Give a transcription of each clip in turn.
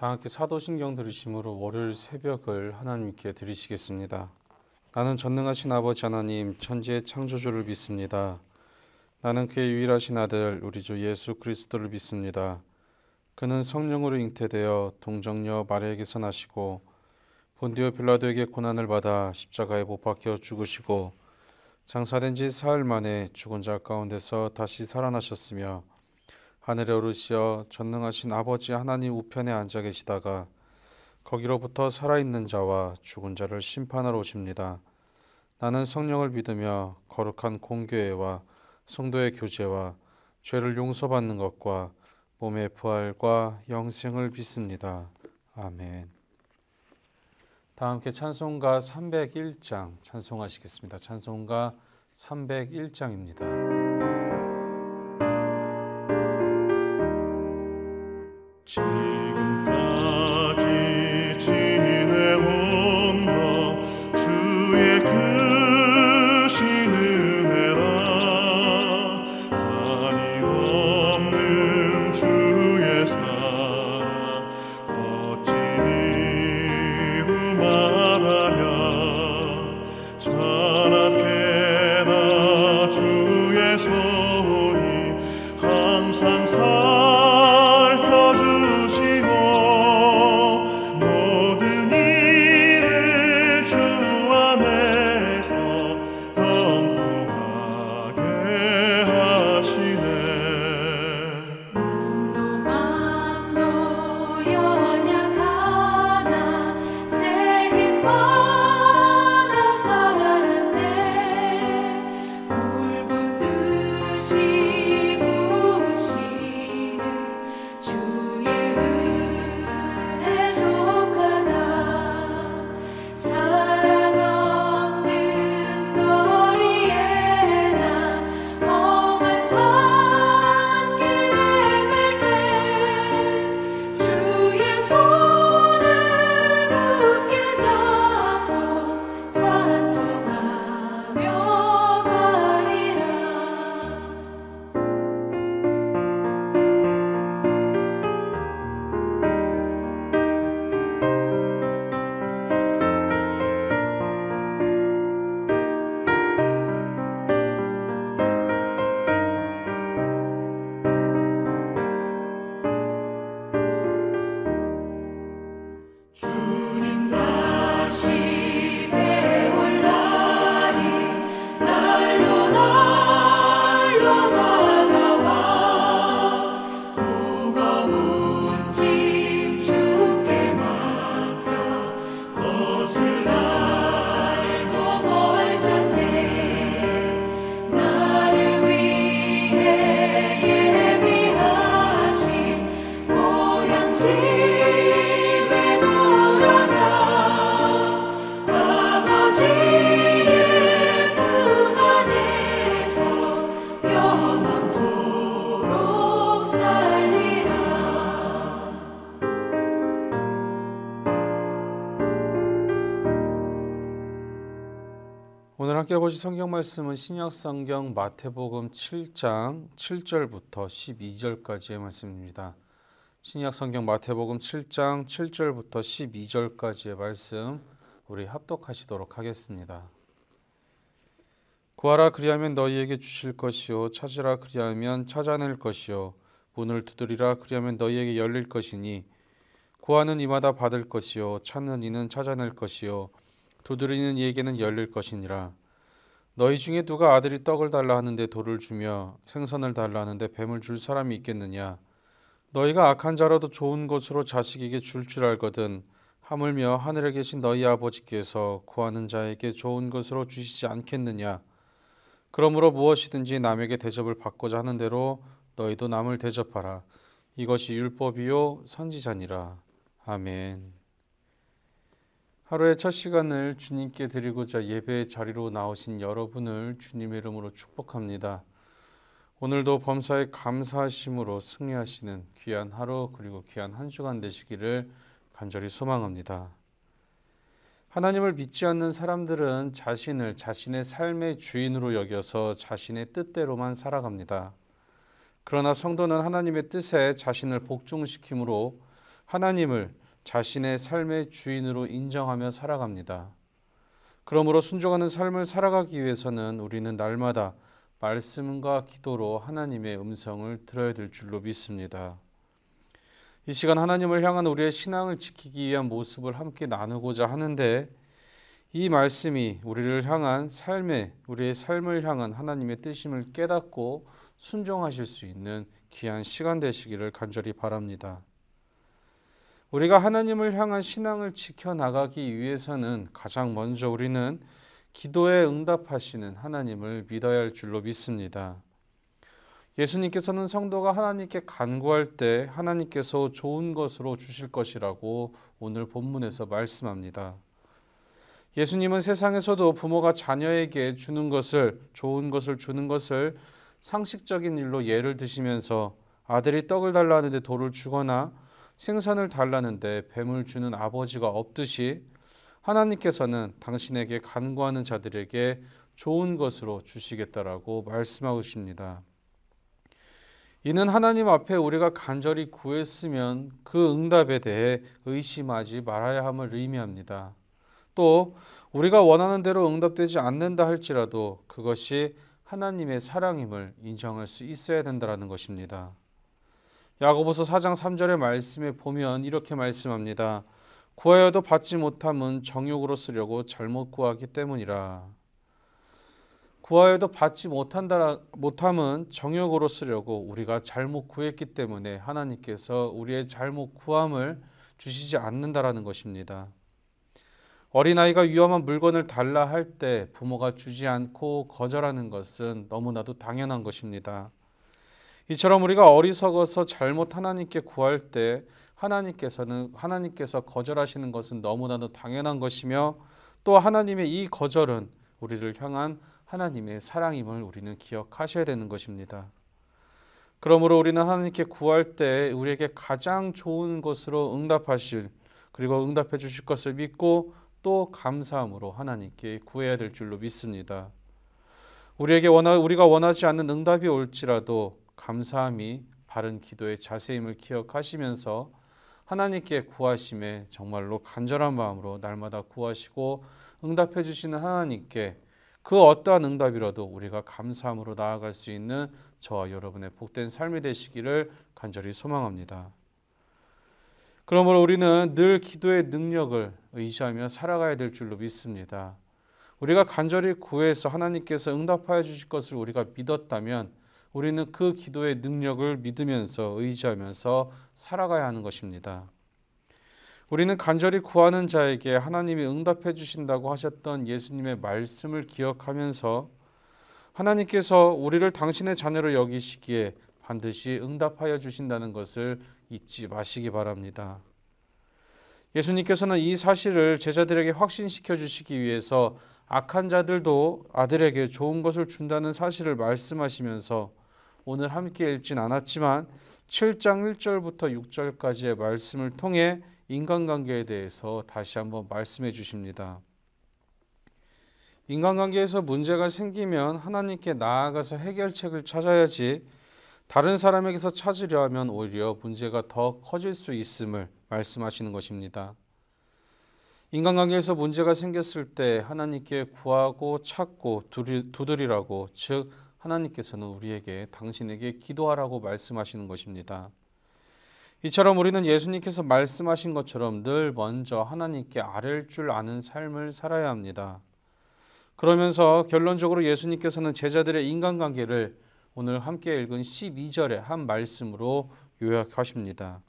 다 함께 사도신경 들으심으로 월요일 새벽을 하나님께 드리시겠습니다. 나는 전능하신 아버지 하나님 천지의 창조주를 믿습니다. 나는 그의 유일하신 아들 우리 주 예수 그리스도를 믿습니다. 그는 성령으로 잉태되어 동정녀 마리아에게서 나시고 본디오 빌라도에게 고난을 받아 십자가에 못 박혀 죽으시고 장사된 지 사흘 만에 죽은 자 가운데서 다시 살아나셨으며 하늘에 오르시어 전능하신 아버지 하나님 우편에 앉아 계시다가 거기로부터 살아있는 자와 죽은 자를 심판하러 오십니다. 나는 성령을 믿으며 거룩한 공교회와 성도의 교제와 죄를 용서받는 것과 몸의 부활과 영생을 믿습니다. 아멘. 다 함께 찬송가 301장 찬송하시겠습니다. 찬송가 301장입니다. 지금까지 지내온 것 주의 크신 은혜라. 한이 없는 주의 사랑 어찌 이루 말하랴. 자나깨나 주의 손이 항상 오늘 함께 보실 성경 말씀은 신약 성경 마태복음 7장 7절부터 12절까지의 말씀입니다. 신약 성경 마태복음 7장 7절부터 12절까지의 말씀 우리 합독하시도록 하겠습니다. 구하라 그리하면 너희에게 주실 것이요 찾으라 그리하면 찾아낼 것이요 문을 두드리라 그리하면 너희에게 열릴 것이니 구하는 이마다 받을 것이요 찾는 이는 찾아낼 것이요 두드리는 이에게는 열릴 것이니라. 너희 중에 누가 아들이 떡을 달라 하는데 돌을 주며 생선을 달라 하는데 뱀을 줄 사람이 있겠느냐. 너희가 악한 자라도 좋은 것으로 자식에게 줄 알거든 하물며 하늘에 계신 너희 아버지께서 구하는 자에게 좋은 것으로 주시지 않겠느냐. 그러므로 무엇이든지 남에게 대접을 받고자 하는 대로 너희도 남을 대접하라. 이것이 율법이요 선지자니라. 아멘. 하루의 첫 시간을 주님께 드리고자 예배의 자리로 나오신 여러분을 주님의 이름으로 축복합니다. 오늘도 범사에 감사하심으로 승리하시는 귀한 하루 그리고 귀한 한 주간 되시기를 간절히 소망합니다. 하나님을 믿지 않는 사람들은 자신을 자신의 삶의 주인으로 여겨서 자신의 뜻대로만 살아갑니다. 그러나 성도는 하나님의 뜻에 자신을 복종시킴으로 하나님을 자신의 삶의 주인으로 인정하며 살아갑니다. 그러므로 순종하는 삶을 살아가기 위해서는 우리는 날마다 말씀과 기도로 하나님의 음성을 들어야 될 줄로 믿습니다. 이 시간 하나님을 향한 우리의 신앙을 지키기 위한 모습을 함께 나누고자 하는데, 이 말씀이 우리의 삶을 향한 하나님의 뜻임을 깨닫고 순종하실 수 있는 귀한 시간 되시기를 간절히 바랍니다. 우리가 하나님을 향한 신앙을 지켜나가기 위해서는 가장 먼저 우리는 기도에 응답하시는 하나님을 믿어야 할 줄로 믿습니다. 예수님께서는 성도가 하나님께 간구할 때 하나님께서 좋은 것으로 주실 것이라고 오늘 본문에서 말씀합니다. 예수님은 세상에서도 부모가 자녀에게 좋은 것을 주는 것을 상식적인 일로 예를 드시면서 아들이 떡을 달라는데 돌을 주거나 생선을 달라는데 뱀을 주는 아버지가 없듯이 하나님께서는 당신에게 간구하는 자들에게 좋은 것으로 주시겠다라고 말씀하고 계십니다. 이는 하나님 앞에 우리가 간절히 구했으면 그 응답에 대해 의심하지 말아야 함을 의미합니다. 또 우리가 원하는 대로 응답되지 않는다 할지라도 그것이 하나님의 사랑임을 인정할 수 있어야 된다는 것입니다. 야고보서 4장 3절의 말씀에 보면 이렇게 말씀합니다. 구하여도 받지 못함은 정욕으로 쓰려고 잘못 구하기 때문이라. 구하여도 받지 못함은 정욕으로 쓰려고 우리가 잘못 구했기 때문에 하나님께서 우리의 잘못 구함을 주시지 않는다라는 것입니다. 어린아이가 위험한 물건을 달라 할 때 부모가 주지 않고 거절하는 것은 너무나도 당연한 것입니다. 이처럼 우리가 어리석어서 잘못 하나님께 구할 때 하나님께서 거절하시는 것은 너무나도 당연한 것이며, 또 하나님의 이 거절은 우리를 향한 하나님의 사랑임을 우리는 기억하셔야 되는 것입니다. 그러므로 우리는 하나님께 구할 때 우리에게 가장 좋은 것으로 그리고 응답해 주실 것을 믿고 또 감사함으로 하나님께 구해야 될 줄로 믿습니다. 우리가 원하지 않는 응답이 올지라도 감사함이 바른 기도의 자세임을 기억하시면서 하나님께 구하심에 정말로 간절한 마음으로 날마다 구하시고 응답해 주시는 하나님께 그 어떠한 응답이라도 우리가 감사함으로 나아갈 수 있는 저와 여러분의 복된 삶이 되시기를 간절히 소망합니다. 그러므로 우리는 늘 기도의 능력을 의지하며 살아가야 될 줄로 믿습니다. 우리가 간절히 구해서 하나님께서 응답하여 주실 것을 우리가 믿었다면 우리는 그 기도의 능력을 믿으면서 의지하면서 살아가야 하는 것입니다. 우리는 간절히 구하는 자에게 하나님이 응답해 주신다고 하셨던 예수님의 말씀을 기억하면서 하나님께서 우리를 당신의 자녀로 여기시기에 반드시 응답하여 주신다는 것을 잊지 마시기 바랍니다. 예수님께서는 이 사실을 제자들에게 확신시켜 주시기 위해서 악한 자들도 아들에게 좋은 것을 준다는 사실을 말씀하시면서 오늘 함께 읽진 않았지만 7장 1절부터 6절까지의 말씀을 통해 인간관계에 대해서 다시 한번 말씀해 주십니다. 인간관계에서 문제가 생기면 하나님께 나아가서 해결책을 찾아야지 다른 사람에게서 찾으려 하면 오히려 문제가 더 커질 수 있음을 말씀하시는 것입니다. 인간관계에서 문제가 생겼을 때 하나님께 구하고 찾고 두드리라고, 즉 하나님께서는 우리에게 당신에게 기도하라고 말씀하시는 것입니다. 이처럼 우리는 예수님께서 말씀하신 것처럼 늘 먼저 하나님께 아뢰일 줄 아는 삶을 살아야 합니다. 그러면서 결론적으로 예수님께서는 제자들의 인간관계를 오늘 함께 읽은 12절의 한 말씀으로 요약하십니다.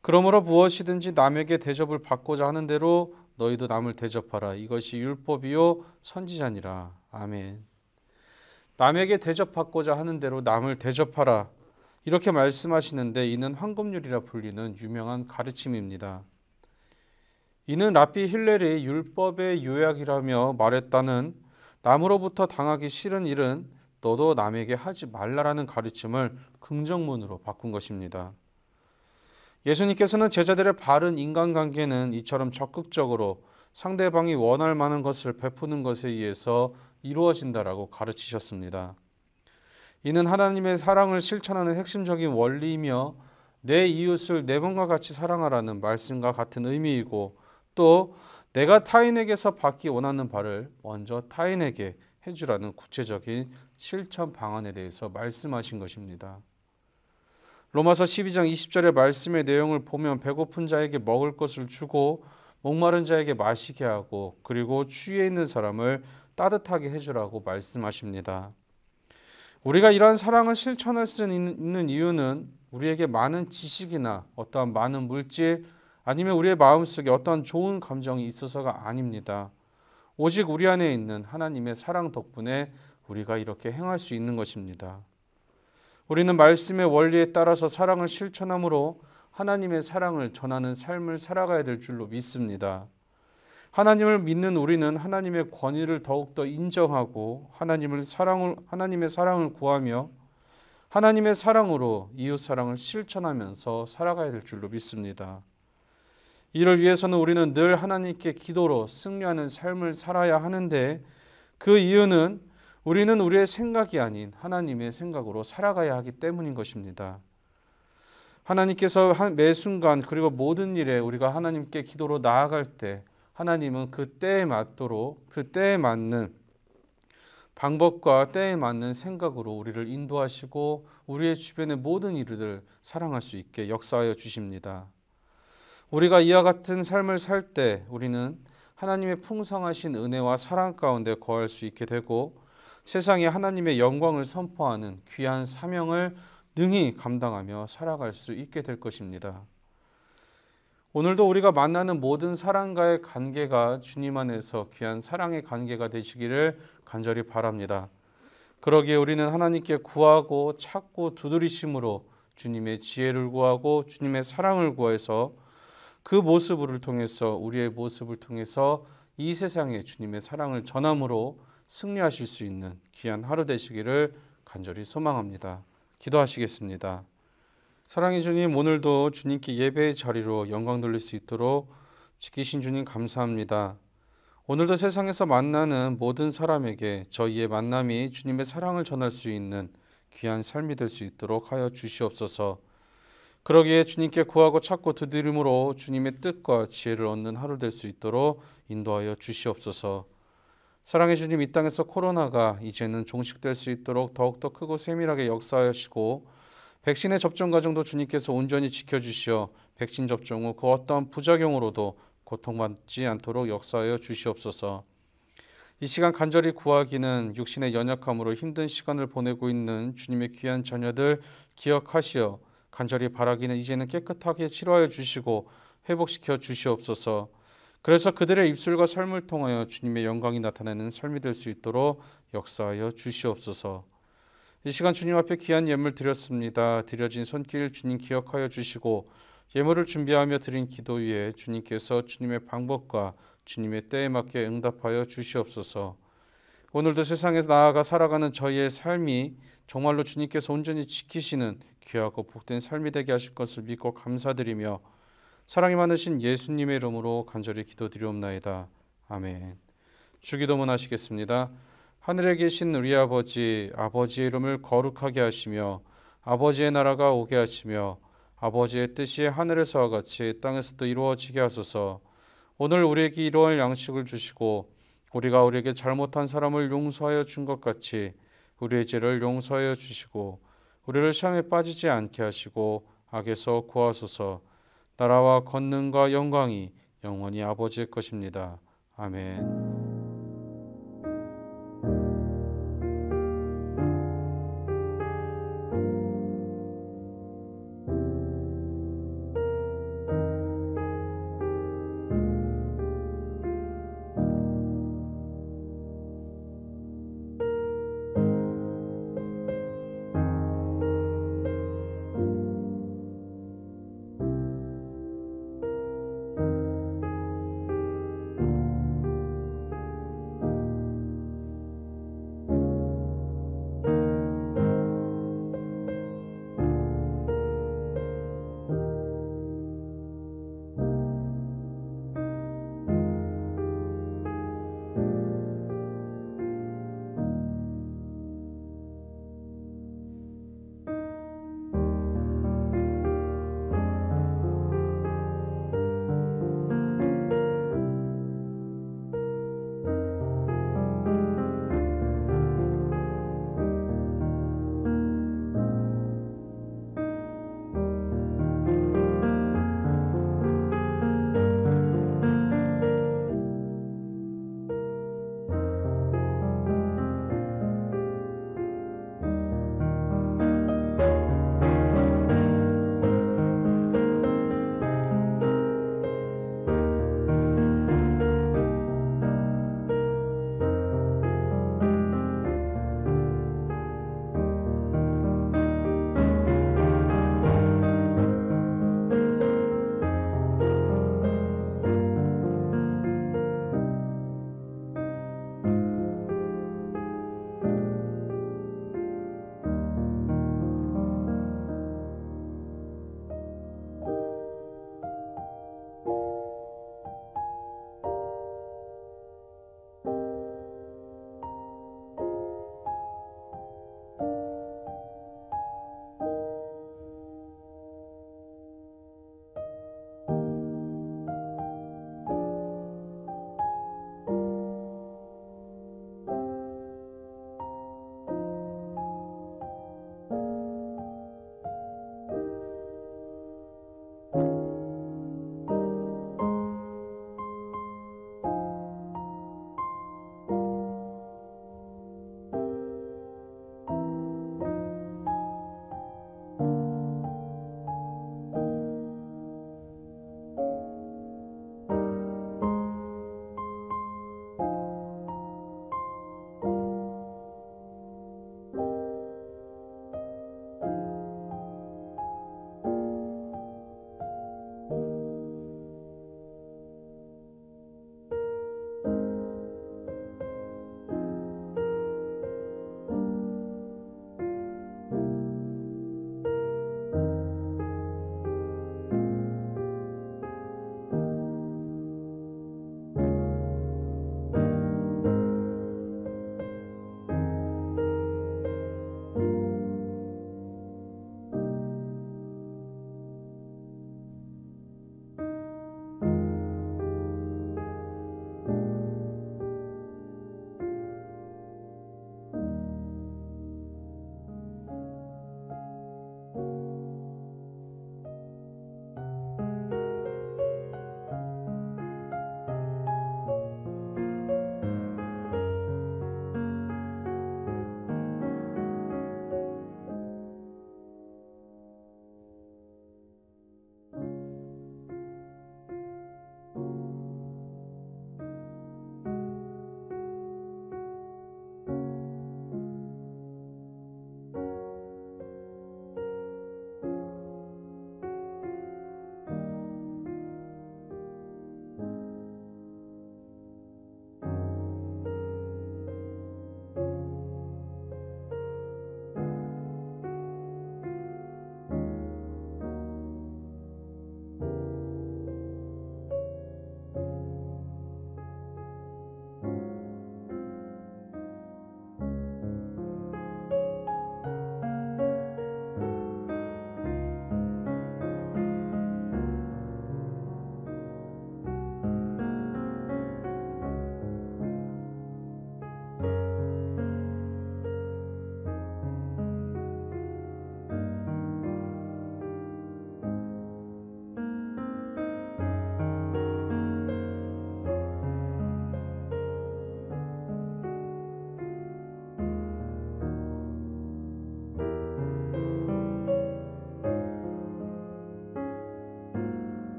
그러므로 무엇이든지 남에게 대접을 받고자 하는 대로 너희도 남을 대접하라. 이것이 율법이요 선지자니라. 아멘. 남에게 대접받고자 하는 대로 남을 대접하라. 이렇게 말씀하시는데 이는 황금률이라 불리는 유명한 가르침입니다. 이는 랍비 힐렐이 율법의 요약이라며 말했다는 남으로부터 당하기 싫은 일은 너도 남에게 하지 말라라는 가르침을 긍정문으로 바꾼 것입니다. 예수님께서는 제자들의 바른 인간관계는 이처럼 적극적으로 상대방이 원할 만한 것을 베푸는 것에 의해서 이루어진다라고 가르치셨습니다. 이는 하나님의 사랑을 실천하는 핵심적인 원리이며 내 이웃을 내 몸과 같이 사랑하라는 말씀과 같은 의미이고, 또 내가 타인에게서 받기 원하는 바를 먼저 타인에게 해주라는 구체적인 실천 방안에 대해서 말씀하신 것입니다. 로마서 12장 20절의 말씀의 내용을 보면 배고픈 자에게 먹을 것을 주고 목마른 자에게 마시게 하고 그리고 추위에 있는 사람을 따뜻하게 해주라고 말씀하십니다. 우리가 이러한 사랑을 실천할 수 있는 이유는 우리에게 많은 지식이나 어떠한 많은 물질 아니면 우리의 마음속에 어떠한 좋은 감정이 있어서가 아닙니다. 오직 우리 안에 있는 하나님의 사랑 덕분에 우리가 이렇게 행할 수 있는 것입니다. 우리는 말씀의 원리에 따라서 사랑을 실천함으로 하나님의 사랑을 전하는 삶을 살아가야 될 줄로 믿습니다. 하나님을 믿는 우리는 하나님의 권위를 더욱더 인정하고 하나님의 사랑을 구하며 하나님의 사랑으로 이웃 사랑을 실천하면서 살아가야 될 줄로 믿습니다. 이를 위해서는 우리는 늘 하나님께 기도로 승리하는 삶을 살아야 하는데, 그 이유는 우리는 우리의 생각이 아닌 하나님의 생각으로 살아가야 하기 때문인 것입니다. 하나님께서 매 순간 그리고 모든 일에 우리가 하나님께 기도로 나아갈 때 하나님은 그 때에 맞도록 그 때에 맞는 방법과 때에 맞는 생각으로 우리를 인도하시고 우리의 주변의 모든 일들을 사랑할 수 있게 역사하여 주십니다. 우리가 이와 같은 삶을 살 때 우리는 하나님의 풍성하신 은혜와 사랑 가운데 거할 수 있게 되고 세상에 하나님의 영광을 선포하는 귀한 사명을 능히 감당하며 살아갈 수 있게 될 것입니다. 오늘도 우리가 만나는 모든 사람과의 관계가 주님 안에서 귀한 사랑의 관계가 되시기를 간절히 바랍니다. 그러기에 우리는 하나님께 구하고 찾고 두드리심으로 주님의 지혜를 구하고 주님의 사랑을 구해서 그 모습을 통해서 우리의 모습을 통해서 이 세상에 주님의 사랑을 전함으로 승리하실 수 있는 귀한 하루 되시기를 간절히 소망합니다. 기도하시겠습니다. 사랑의 주님, 오늘도 주님께 예배의 자리로 영광 돌릴 수 있도록 지키신 주님 감사합니다. 오늘도 세상에서 만나는 모든 사람에게 저희의 만남이 주님의 사랑을 전할 수 있는 귀한 삶이 될 수 있도록 하여 주시옵소서. 그러기에 주님께 구하고 찾고 두드림으로 주님의 뜻과 지혜를 얻는 하루 될 수 있도록 인도하여 주시옵소서. 사랑의 주님, 이 땅에서 코로나가 이제는 종식될 수 있도록 더욱더 크고 세밀하게 역사하시고 백신의 접종 과정도 주님께서 온전히 지켜주시어 백신 접종 후 그 어떠한 부작용으로도 고통받지 않도록 역사하여 주시옵소서. 이 시간 간절히 구하기는 육신의 연약함으로 힘든 시간을 보내고 있는 주님의 귀한 자녀들 기억하시어 간절히 바라기는 이제는 깨끗하게 치료하여 주시고 회복시켜 주시옵소서. 그래서 그들의 입술과 삶을 통하여 주님의 영광이 나타나는 삶이 될 수 있도록 역사하여 주시옵소서. 이 시간 주님 앞에 귀한 예물 드렸습니다. 드려진 손길 주님 기억하여 주시고 예물을 준비하며 드린 기도 위에 주님께서 주님의 방법과 주님의 때에 맞게 응답하여 주시옵소서. 오늘도 세상에서 나아가 살아가는 저희의 삶이 정말로 주님께서 온전히 지키시는 귀하고 복된 삶이 되게 하실 것을 믿고 감사드리며 사랑이 많으신 예수님의 이름으로 간절히 기도드리옵나이다. 아멘. 주기도문 하시겠습니다. 하늘에 계신 우리 아버지, 아버지의 이름을 거룩하게 하시며 아버지의 나라가 오게 하시며 아버지의 뜻이 하늘에서와 같이 땅에서도 이루어지게 하소서. 오늘 우리에게 이루어질 양식을 주시고 우리가 우리에게 잘못한 사람을 용서하여 준 것 같이 우리의 죄를 용서하여 주시고 우리를 시험에 빠지지 않게 하시고 악에서 구하소서. 나라와 권능과 영광이 영원히 아버지의 것입니다. 아멘.